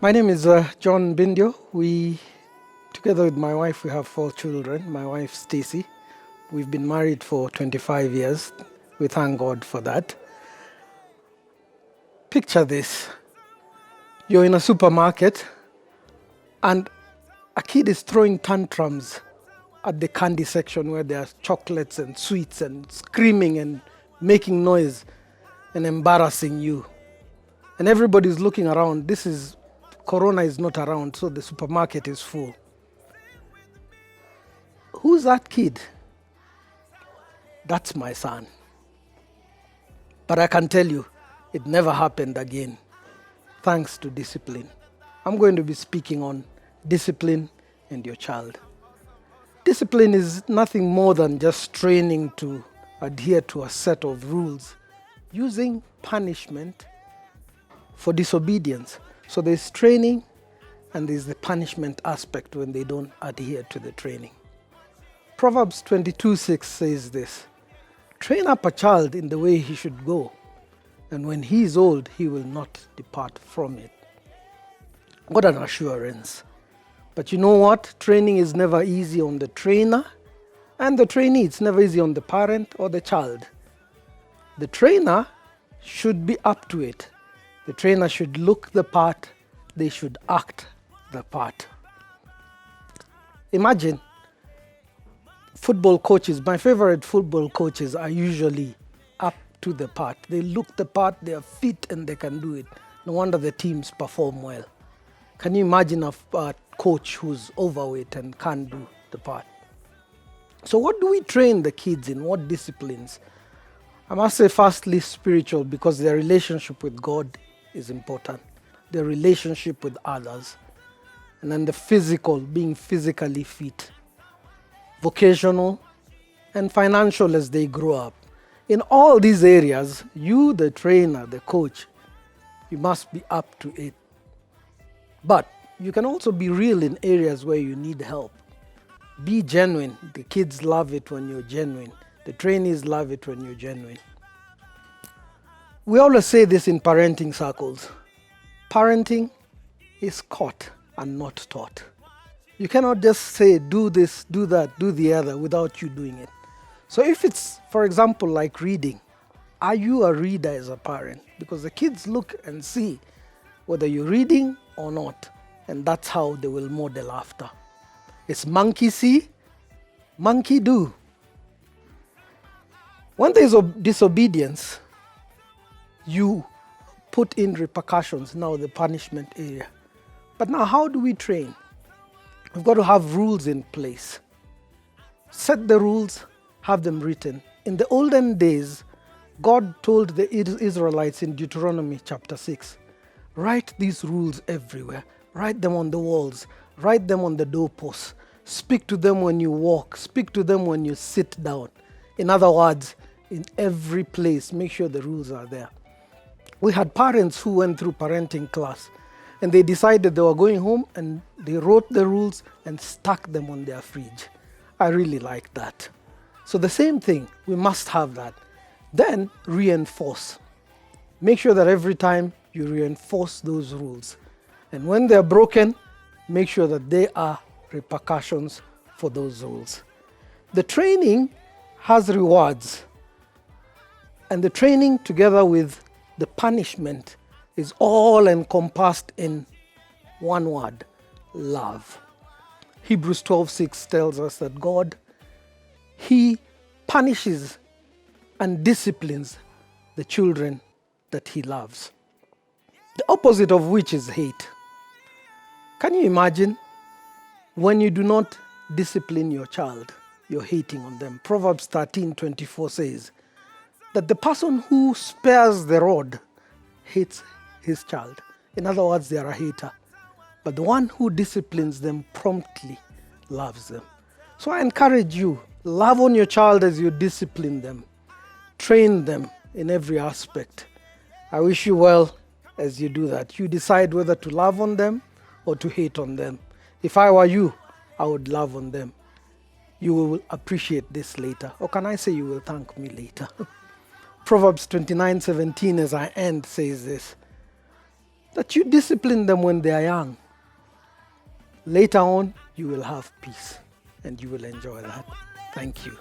My name is John Mbindyo. Together with my wife, we have 4 children. My wife, Stacy. We've been married for 25 years. We thank God for that. Picture this. You're in a supermarket and a kid is throwing tantrums at the candy section where there's chocolates and sweets and screaming and making noise and embarrassing you. And everybody's looking around. Corona is not around, so the supermarket is full. Who's that kid? That's my son. But I can tell you, it never happened again, thanks to discipline. I'm going to be speaking on discipline and your child. Discipline is nothing more than just training to adhere to a set of rules, using punishment for disobedience. So there's training and there's the punishment aspect when they don't adhere to the training. Proverbs 22:6 says this, "Train up a child in the way he should go, and when he is old, he will not depart from it." What an assurance. But you know what? Training is never easy on the trainer and the trainee. It's never easy on the parent or the child. The trainer should be up to it. The trainer should look the part. They should act the part. Imagine football coaches. My favorite football coaches are usually up to the part. They look the part, they are fit and they can do it. No wonder the teams perform well. Can you imagine a coach who's overweight and can't do the part? So what do we train the kids in? What disciplines? I must say firstly spiritual, because their relationship with God is important. Their relationship with others. And then the physical, being physically fit. Vocational and financial as they grow up. In all these areas, you, the trainer, the coach, you must be up to it. But you can also be real in areas where you need help. Be genuine. The kids love it when you're genuine. The trainees love it when you're genuine. We always say this in parenting circles. Parenting is caught and not taught. You cannot just say, do this, do that, do the other without you doing it. So if it's, for example, like reading, are you a reader as a parent? Because the kids look and see whether you're reading or not. And that's how they will model after. It's monkey see, monkey do. When there's disobedience, you put in repercussions, now the punishment area. But now how do we train? We've got to have rules in place. Set the rules, have them written. In the olden days, God told the Israelites in Deuteronomy chapter 6, write these rules everywhere. Write them on the walls. Write them on the doorposts. Speak to them when you walk. Speak to them when you sit down. In other words, in every place, make sure the rules are there. We had parents who went through parenting class and they decided they were going home and they wrote the rules and stuck them on their fridge. I really like that. So the same thing, we must have that. Then reinforce. Make sure that every time you reinforce those rules. And when they're broken, make sure that there are repercussions for those rules. The training has rewards. And the training together with the punishment is all encompassed in one word, love. Hebrews 12:6 tells us that God, He punishes and disciplines the children that He loves. The opposite of which is hate. Can you imagine when you do not discipline your child, you're hating on them? Proverbs 13:24 says that the person who spares the rod hates his child. In other words, they are a hater. But the one who disciplines them promptly loves them. So I encourage you, love on your child as you discipline them. Train them in every aspect. I wish you well as you do that. You decide whether to love on them or to hate on them. If I were you, I would love on them. You will appreciate this later. Or can I say you will thank me later? Proverbs 29:17 as I end says this, that you discipline them when they are young. Later on, you will have peace and you will enjoy that. Thank you.